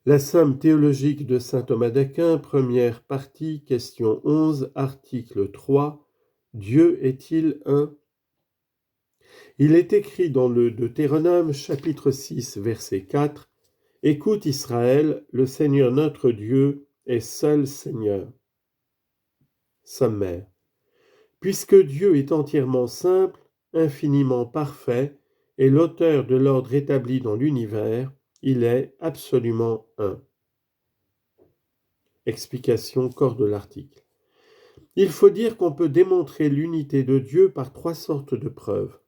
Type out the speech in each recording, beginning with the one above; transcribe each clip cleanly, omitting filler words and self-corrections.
La somme théologique de saint Thomas d'Aquin, première partie, question 11, article 3. Dieu est-il un? Il est écrit dans le Deutéronome, chapitre 6, verset 4, « Écoute Israël, le Seigneur notre Dieu est seul Seigneur. » Sommaire. Puisque Dieu est entièrement simple, infiniment parfait, et l'auteur de l'ordre établi dans l'univers, il est absolument un. Explication corps de l'article. Il faut dire qu'on peut démontrer l'unité de Dieu par trois sortes de preuves.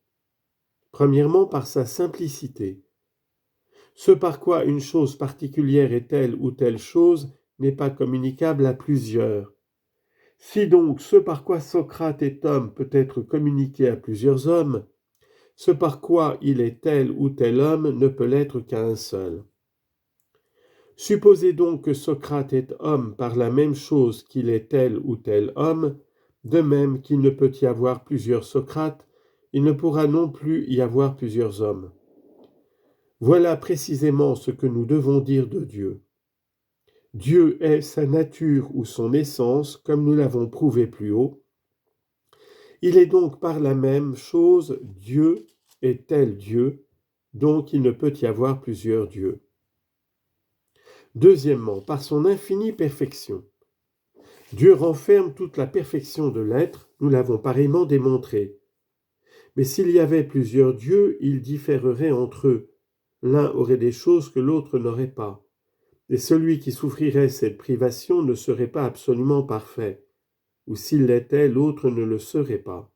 Premièrement, par sa simplicité. Ce par quoi une chose particulière est telle ou telle chose n'est pas communicable à plusieurs. Si donc ce par quoi Socrate est homme peut être communiqué à plusieurs hommes, ce par quoi il est tel ou tel homme ne peut l'être qu'à un seul. Supposez donc que Socrate est homme par la même chose qu'il est tel ou tel homme, de même qu'il ne peut y avoir plusieurs Socrates, il ne pourra non plus y avoir plusieurs hommes. Voilà précisément ce que nous devons dire de Dieu. Dieu est sa nature ou son essence, comme nous l'avons prouvé plus haut. Il est donc par la même chose Dieu est tel Dieu, donc il ne peut y avoir plusieurs dieux. Deuxièmement, par son infinie perfection. Dieu renferme toute la perfection de l'être, nous l'avons pareillement démontré. Mais s'il y avait plusieurs dieux, ils différeraient entre eux. L'un aurait des choses que l'autre n'aurait pas. Et celui qui souffrirait cette privation ne serait pas absolument parfait. Ou s'il l'était, l'autre ne le serait pas.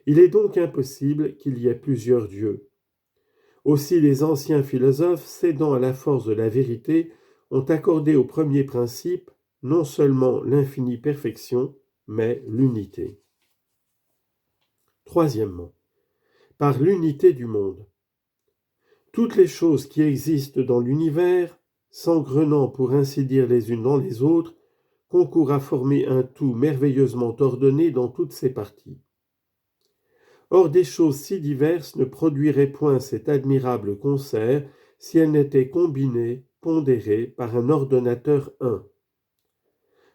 Il est donc impossible qu'il y ait plusieurs dieux. Aussi les anciens philosophes, cédant à la force de la vérité, ont accordé au premier principe non seulement l'infinie perfection, mais l'unité. Troisièmement, par l'unité du monde. Toutes les choses qui existent dans l'univers, s'engrenant pour ainsi dire les unes dans les autres, concourent à former un tout merveilleusement ordonné dans toutes ses parties. Or, des choses si diverses ne produiraient point cet admirable concert si elles n'étaient combinées, pondérées par un ordonnateur un.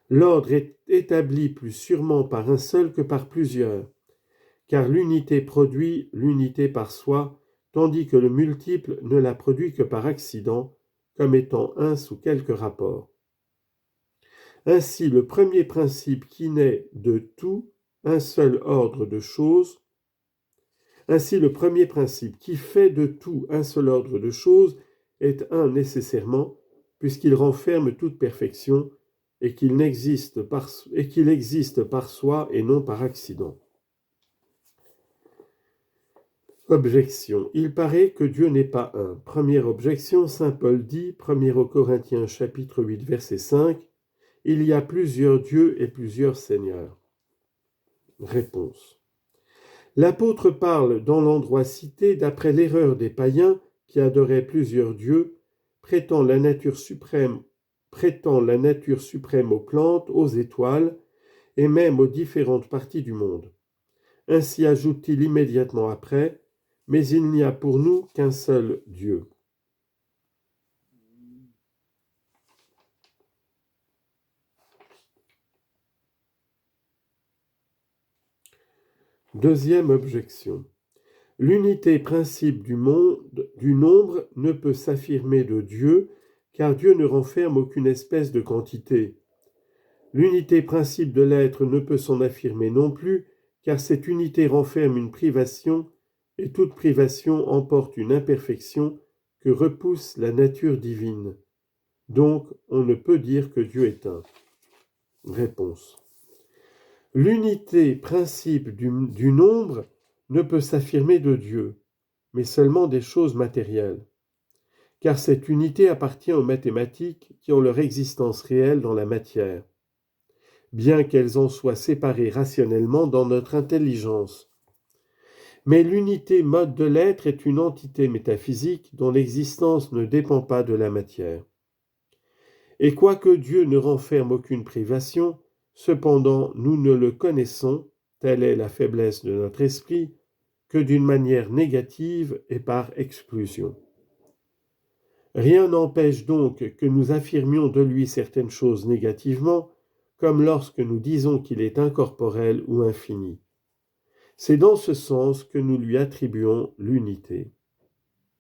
L'ordre est établi plus sûrement par un seul que par plusieurs, car l'unité produit l'unité par soi, tandis que le multiple ne la produit que par accident, comme étant un sous quelque rapport. Ainsi, le premier principe qui naît de tout, un seul ordre de choses, Ainsi, le premier principe qui fait de tout un seul ordre de choses est un nécessairement, puisqu'il renferme toute perfection et qu'il existe par soi et non par accident. Objection. Il paraît que Dieu n'est pas un. Première objection, saint Paul dit, 1 Corinthiens chapitre 8, verset 5, « Il y a plusieurs dieux et plusieurs seigneurs. » Réponse. L'apôtre parle dans l'endroit cité d'après l'erreur des païens qui adoraient plusieurs dieux, prêtant la nature suprême aux plantes, aux étoiles et même aux différentes parties du monde. Ainsi ajoute-t-il immédiatement après, « Mais il n'y a pour nous qu'un seul Dieu. » Deuxième objection. L'unité principe du nombre ne peut s'affirmer de Dieu, car Dieu ne renferme aucune espèce de quantité. L'unité principe de l'être ne peut s'en affirmer non plus, car cette unité renferme une privation, et toute privation emporte une imperfection que repousse la nature divine. Donc, on ne peut dire que Dieu est un. Réponse. L'unité principe du nombre ne peut s'affirmer de Dieu, mais seulement des choses matérielles, car cette unité appartient aux mathématiques qui ont leur existence réelle dans la matière, bien qu'elles en soient séparées rationnellement dans notre intelligence. Mais l'unité mode de l'être est une entité métaphysique dont l'existence ne dépend pas de la matière. Et quoique Dieu ne renferme aucune privation, cependant nous ne le connaissons, telle est la faiblesse de notre esprit, que d'une manière négative et par exclusion. Rien n'empêche donc que nous affirmions de lui certaines choses négativement, comme lorsque nous disons qu'il est incorporel ou infini. C'est dans ce sens que nous lui attribuons l'unité.